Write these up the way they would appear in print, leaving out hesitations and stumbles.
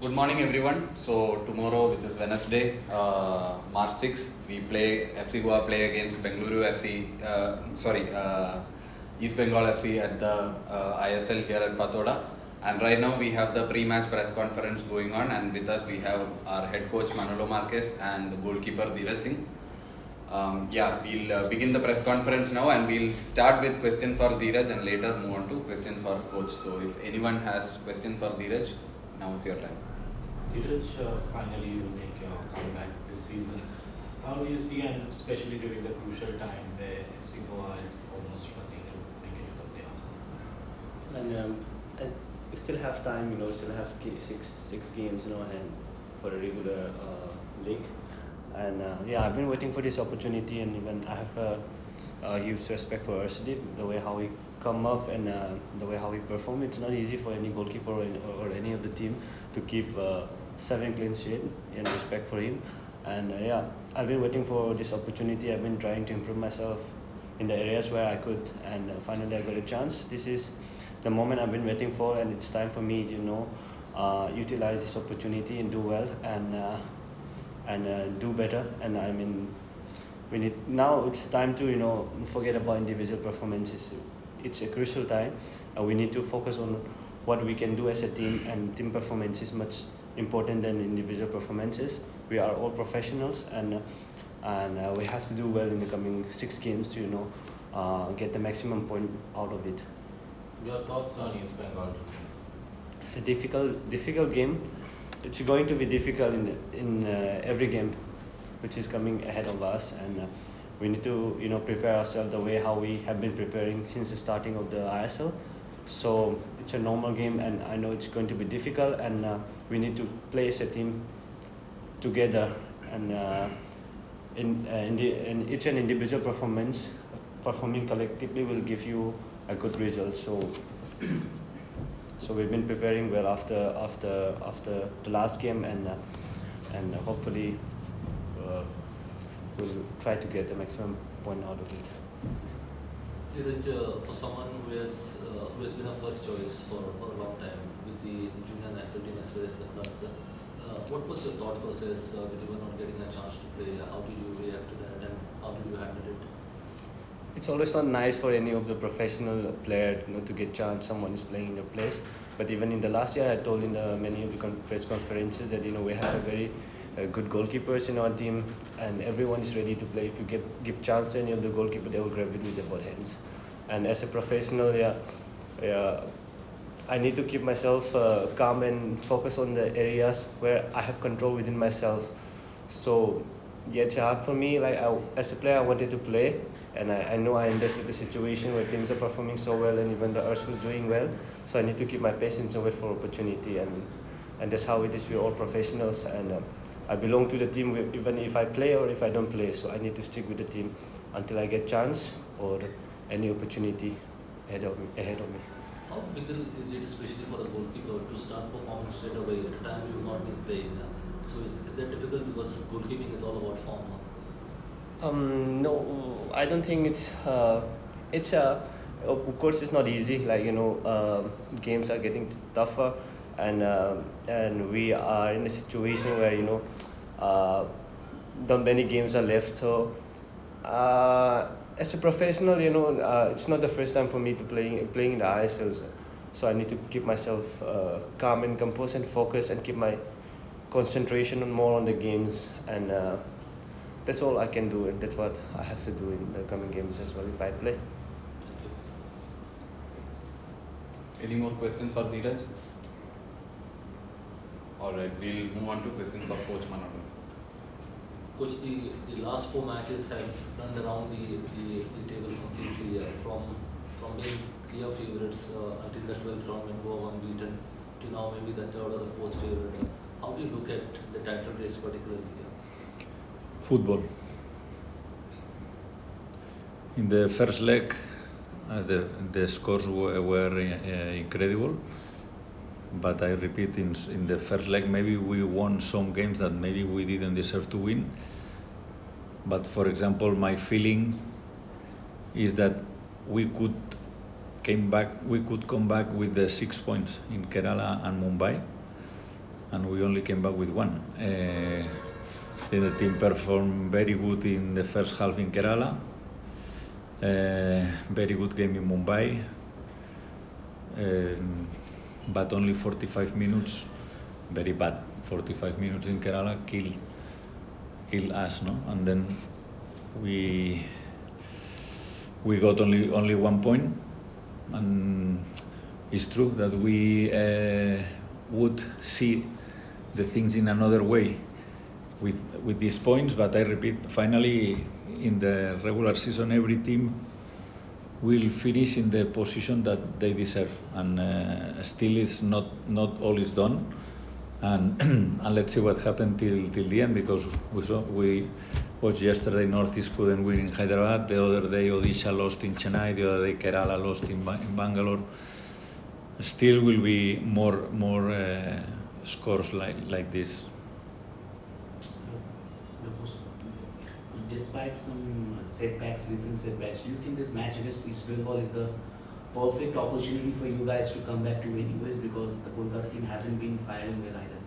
Good morning, everyone. So tomorrow, which is Wednesday, March 6, we play FC Goa play against Bengaluru FC. East Bengal FC at the ISL here at Fatoda. And right now we have the pre-match press conference going on, and with us we have our head coach Manolo Marquez and goalkeeper D Singh. We'll begin the press conference now, and we'll start with question for Dheeraj and later move on to question for coach. So if anyone has question for Dheeraj, now is your time. Dheeraj, finally you make your comeback this season. How do you see, and especially during the crucial time where FC Goa is almost struggling to make it to the playoffs? And we still have time, we still have six games, and for a regular league. And I've been waiting for this opportunity, and even I have a huge respect for Arshdeep, the way how he come up and the way how he perform. It's not easy for any goalkeeper or any of the team to keep 7 clean sheet, and respect for him. And I've been waiting for this opportunity. I've been trying to improve myself in the areas where I could, and finally I got a chance. This is the moment I've been waiting for, and it's time for me to utilize this opportunity and do well and do better. And I mean, now it's time to forget about individual performances. It's a crucial time, and we need to focus on what we can do as a team, and team performance is much important than individual performances. We are all professionals, and we have to do well in the coming 6 games to get the maximum point out of it. Your thoughts on East Bengal? It's a difficult game. It's going to be difficult in every game which is coming ahead of us, and we need to prepare ourselves the way how we have been preparing since the starting of the ISL. So it's a normal game, and I know it's going to be difficult, and we need to play as a team together, and in each and individual performing collectively will give you a good result. So we've been preparing well after the last game, and hopefully we'll try to get the maximum point out of it. Dheeraj, for someone who has been a first choice for a long time with the junior national team as well as the club, what was your thought process when you were not getting a chance to play? How did you react to that, and how did you handle it? It's always not nice for any of the professional player to get chance. Someone is playing in your place. But even in the last year, I told in many of the press conferences that we have a very good goalkeepers in our team, and everyone is ready to play. If you give chance to any of the goalkeeper, they will grab it with their both hands. And as a professional, I need to keep myself calm and focus on the areas where I have control within myself. So it's hard for me. As a player, I wanted to play, and I know I understood the situation where things are performing so well, and even the Earth was doing well. So I need to keep my patience and wait for opportunity, and that's how it is. We're all professionals, and I belong to the team even if I play or if I don't play. So I need to stick with the team until I get chance or any opportunity ahead of me. How difficult is it, especially for a goalkeeper, to start performing straight away at a time you've not been playing? So is that difficult, because goalkeeping is all about form? No, I don't think it's of course it's not easy. Games are getting tougher, and we are in a situation where not many games are left. So as a professional, it's not the first time for me to playing in the ISLs. So I need to keep myself calm and composed and focused, and keep my concentration more on the games, and that's all I can do, and that's what I have to do in the coming games as well if I play. Any more questions for Dheeraj? Alright, we'll move on to questions for Coach Manolo. Coach, the last 4 matches have turned around the table completely, from being clear favourites until the 12th round when we were unbeaten, to now maybe the 3rd or the 4th favourite. How do you look at the title race particularly here? Football. In the first leg, the scores were incredible, but I repeat, in the first leg maybe we won some games that maybe we didn't deserve to win. But for example, my feeling is that we could come back with the 6 points in Kerala and Mumbai, and we only came back with one. Then the team performed very good in the first half in Kerala. Very good game in Mumbai, but only 45 minutes. Very bad. 45 minutes in Kerala kill us, no? And then we got only 1 point, and it's true that we would see the things in another way with these points, but I repeat, finally in the regular season every team will finish in the position that they deserve, and still is not all is done, and and let's see what happened till the end, because we watched yesterday Northeast couldn't win in Hyderabad, the other day Odisha lost in Chennai, the other day Kerala lost in Bangalore. Still will be more scores like this. Despite some setbacks, recent setbacks, do you think this match against East Bengal is the perfect opportunity for you guys to come back to winning ways, because the Kolkata team hasn't been firing well either?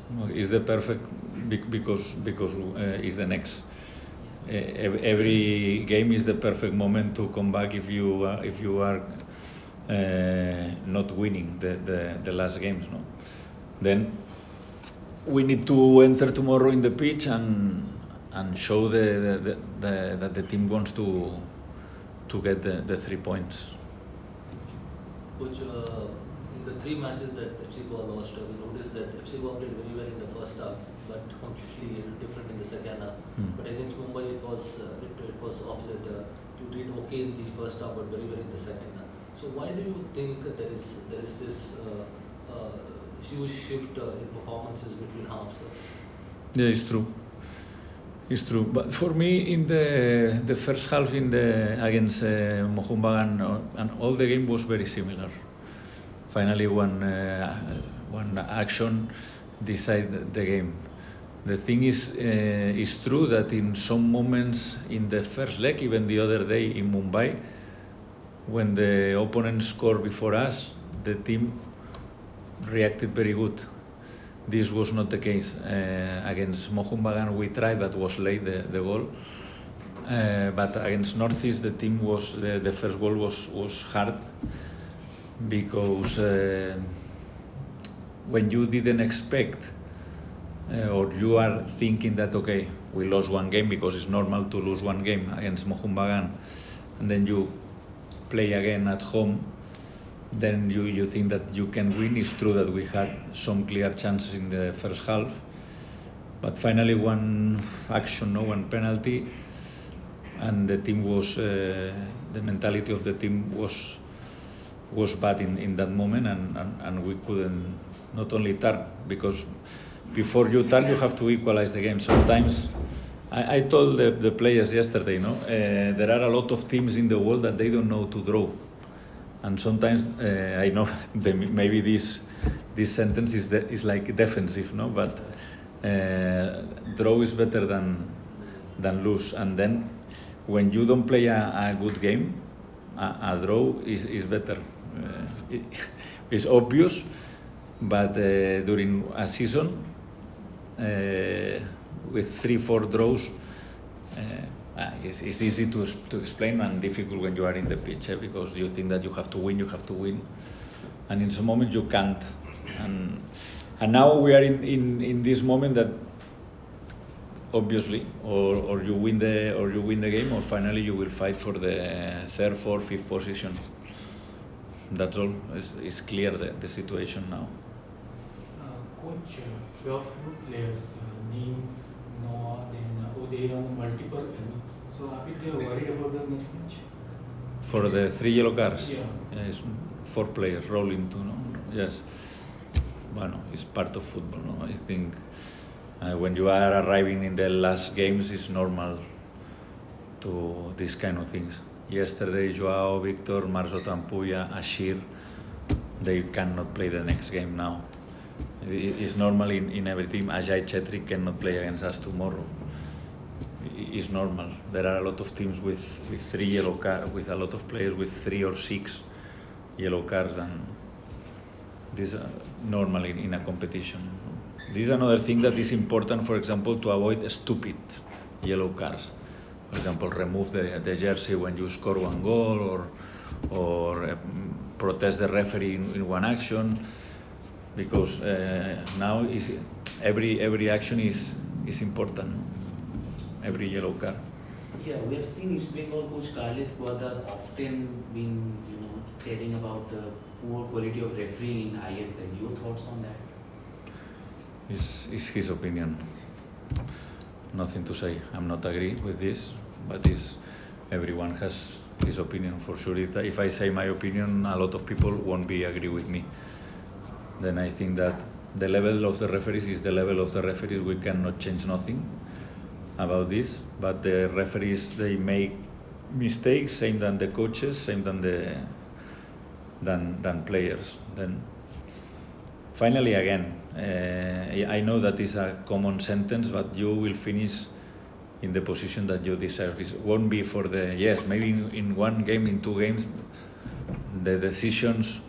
No, it's the perfect because it's the next. Every game is the perfect moment to come back if you are not winning the last games, no. Then we need to enter tomorrow in the pitch and show that the team wants to get the 3 points. Coach, in the 3 matches that FC Goa lost, we noticed that FC Goa played very well in the first half, but completely different in the second half. But against Mumbai, it was opposite. You did okay in the first half, but very well in the second half. So why do you think there is this huge shift in performances between halves? Yeah, it's true. It's true, but for me, in the first half against Mohun Bagan, and all the game was very similar. Finally, one action decided the game. The thing is, it's true that in some moments in the first leg, even the other day in Mumbai, when the opponent scored before us, the team reacted very good. This was not the case against Mohun Bagan. We tried, but was late the goal. But against Northeast, the team was the first goal was hard, because when you didn't expect or you are thinking that okay, we lost one game, because it's normal to lose one game against Mohun Bagan, and then you play again at home, then you think that you can win. It's true that we had some clear chances in the first half, but finally one action, one penalty, and the team was the mentality of the team was bad in that moment, and we couldn't not only turn, because before you turn you have to equalize the game. Sometimes I told the players yesterday, there are a lot of teams in the world that they don't know to draw. And sometimes I know maybe this sentence is like defensive, but draw is better than lose. And then when you don't play a good game, a draw is better. It's obvious, but during a season with 3-4 draws, it's easy to explain and difficult when you are in the pitch, because you think that you have to win, and in some moment you can't. And now we are in this moment that obviously, or you win the game, or finally you will fight for the 3rd, 4th, 5th position. That's all. It's clear the situation now. Coach, your few players, Neem, Noah, then Uday on multiple. So are you worried about the next match? For the 3 yellow cards? Yeah. Yes, 4 players rolling too, no? Yes. Bueno, it's part of football, no? I think when you are arriving in the last games, it's normal to these kind of things. Yesterday, Joao, Victor, Marzo Tampuya, Ashir, they cannot play the next game now. It's normal in every team. Ajay Chetri cannot play against us tomorrow. It's normal. There are a lot of teams with 3 yellow cards, with a lot of players with 3 or 6 yellow cards, and This normally in a competition. This is another thing that is important, for example, to avoid stupid yellow cards. For example, remove the jersey when you score one goal, or protest the referee in one action, because now every action is important. Every yellow card. Yeah, we have seen East Bengal coach Carles Guadar often been, telling about the poor quality of refereeing in ISL. Your thoughts on that? It's his opinion. Nothing to say. I'm not agree with this, but everyone has his opinion for sure. If I say my opinion, a lot of people won't be agree with me. Then I think that the level of the referees is the level of the referees. We cannot change nothing about this, but the referees, they make mistakes, same than the coaches, same than than players. Then finally again, I know that is a common sentence, but you will finish in the position that you deserve. It won't be for maybe in one game, in 2 games, the decisions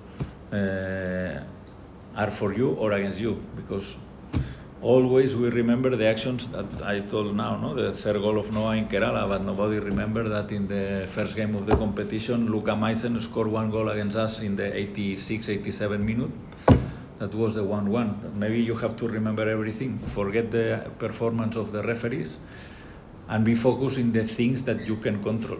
are for you or against you, because always we remember the actions that I told now, no? The third goal of Noah in Kerala, but nobody remember that in the first game of the competition, Luka Maisen scored 1 goal against us in the 86, 87 minute. That was the 1-1. Maybe you have to remember everything. Forget the performance of the referees and be focused in the things that you can control.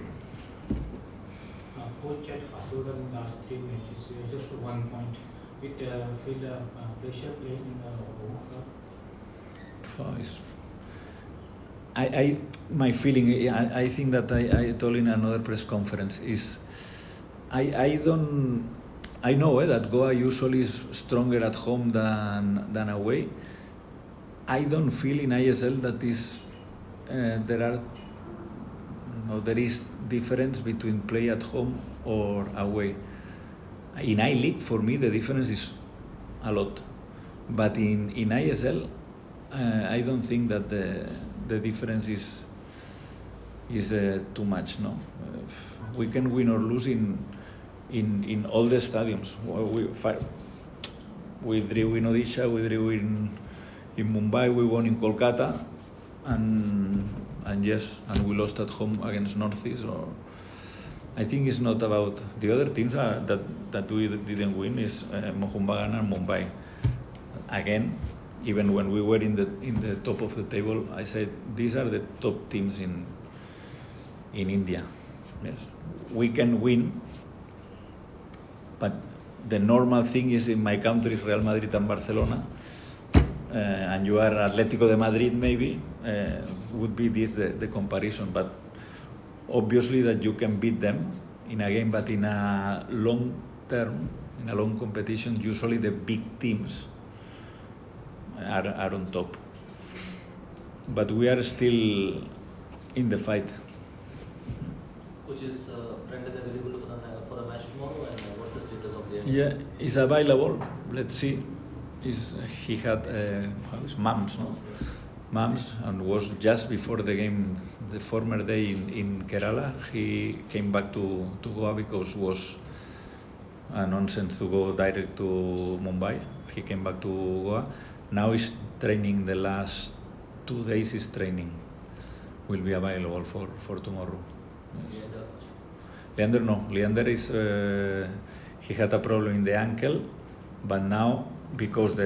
Coach at Fathoda in the last 3 matches, just 1 point. It feel pressure playing in the home club. My feeling, I think that I told in another press conference is, I know that Goa usually is stronger at home than away. I don't feel in ISL that there is difference between play at home or away. In I-League, for me, the difference is a lot. But in ISL, I don't think that the difference is too much. No, we can win or lose in all the stadiums. We drew in Odisha, we drew in Mumbai, we won in Kolkata, and we lost at home against Northeast. Or I think it's not about the other teams that we didn't win. Is Mohun Bagan and Mumbai. Again, even when we were in the top of the table, I said these are the top teams in India. Yes, we can win, but the normal thing is in my country, Real Madrid and Barcelona, and you are Atlético de Madrid, maybe would be this the comparison. But obviously that you can beat them in a game, but in a long term, in a long competition, usually the big teams are on top. But we are still in the fight. Coach, is Brendan available for the match tomorrow, and what's the status of the? Yeah, he's available. Let's see. He had mumps, no? Mumps, and was just before the game, the former day in Kerala. He came back to Goa because it was a nonsense to go direct to Mumbai. He came back to Goa. Now he's training. The last 2 days he's training. Will be available for tomorrow. Yes. Leander, no. Leander is he had a problem in the ankle, but now because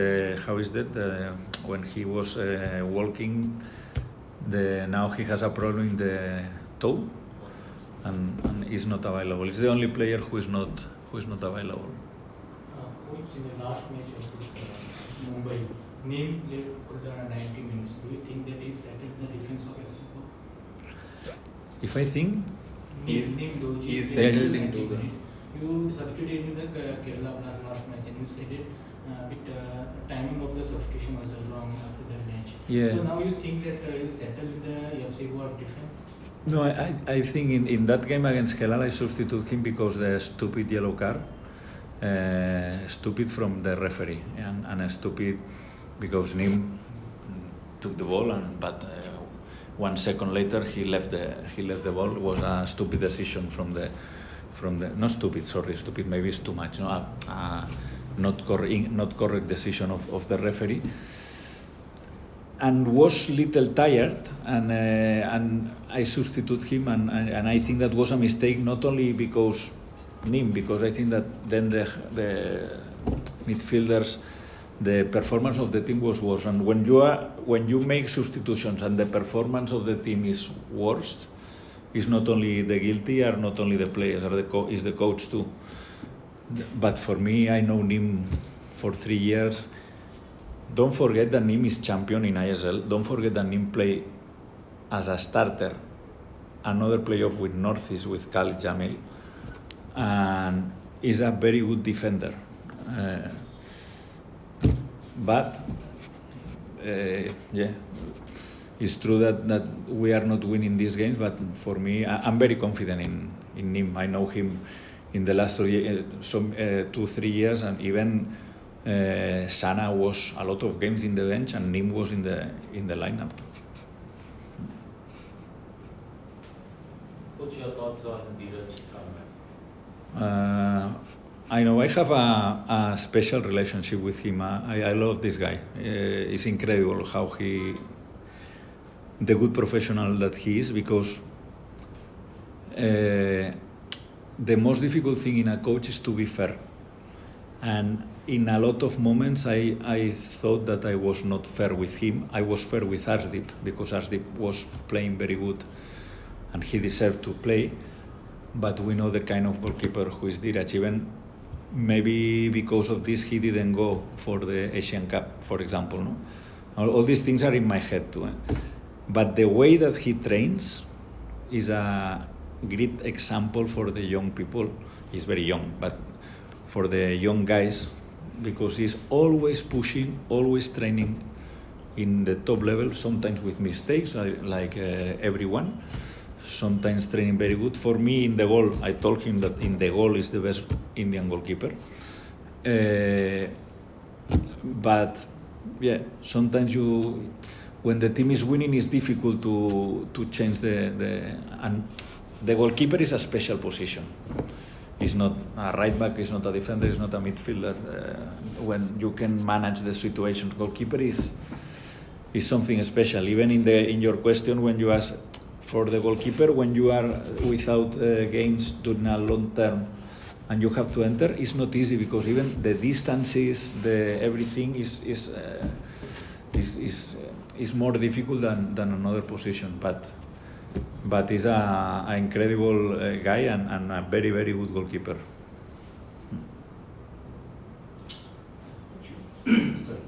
when he was walking, now he has a problem in the toe, and is not available. It's the only player who is not available. Coach, in the last match of this Mumbai, Neem played for the 90 minutes. Do you think that he settled the defense of FC Goa? If I think Neem he's settled settled 90 into the- minutes. You substituted in the Kerala last match, and you said it. Timing of the substitution was wrong after the match. Yeah. So now you think that you settled in the FC Goa defense? No, I think in that game against Kerala I substituted him because the stupid yellow card, stupid from the referee, and stupid because Nim took the ball, but 1 second later he left the ball. It was a stupid decision from the not stupid, sorry, stupid maybe it's too much. No, not correct decision of the referee, and was little tired, and I substitute him, and I think that was a mistake, not only because I think that then the midfielders, the performance of the team was worse, and when you make substitutions and the performance of the team is worse, it's not only the guilty, are not only the players, is the coach too. But for me, I know Nim for 3 years. Don't forget that Nim is champion in ISL. Don't forget that Nim play as a starter another playoff with Northeast with Khalid Jamil, and is a very good defender. But it's true that we are not winning these games. But for me, I'm very confident in Nim. I know him in the last 2-3 years, and even Sana was a lot of games in the bench, and Nim was in the lineup. What's your thoughts on Dheeraj comeback? I know I have a special relationship with him. I love this guy. It's incredible how the good professional that he is, because the most difficult thing in a coach is to be fair. And in a lot of moments, I thought that I was not fair with him. I was fair with Arsdeep, because Arsdeep was playing very good and he deserved to play. But we know the kind of goalkeeper who is Dheeraj. Even maybe because of this, he didn't go for the Asian Cup, for example. No? All these things are in my head too. But the way that he trains is a great example for the young people. He's very young, but for the young guys, because he's always pushing, always training in the top level, sometimes with mistakes, like everyone, sometimes training very good. For me, in the goal, I told him that in the goal is the best Indian goalkeeper. But yeah, sometimes when the team is winning, it's difficult to change and the goalkeeper is a special position. He's not a right back, he's not a defender, he's not a midfielder. When you can manage the situation, goalkeeper is something special. Even in your question, when you ask for the goalkeeper, when you are without games during a long term and you have to enter, it's not easy, because even the distances, everything is more difficult than another position. But he's an incredible guy and a very, very good goalkeeper. Sorry.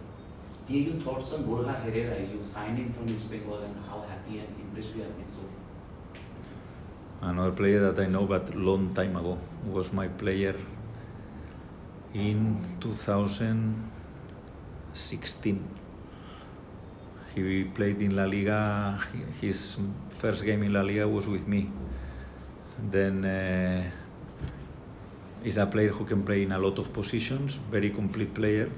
Hear your thoughts on Borja Herrera. You signed him from East Bengal, and how happy and impressed we have been so far. Another player that I know, but long time ago, was my player in 2016. He played in La Liga. His first game in La Liga was with me. Then he's a player who can play in a lot of positions, very complete player.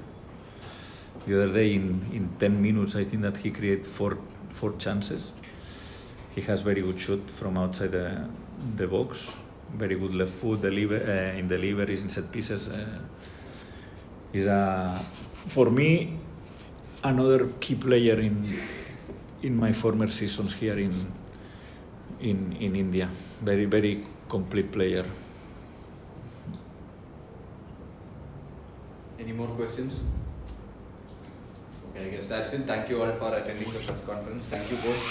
The other day, in 10 minutes, I think that he created four chances. He has very good shot from outside the box, very good left foot, in the liver, is in set pieces. He's for me, another key player in my former seasons here in India. Very, very complete player. Any more questions? Okay, I guess that's it. Thank you all for attending the press conference. Thank you both.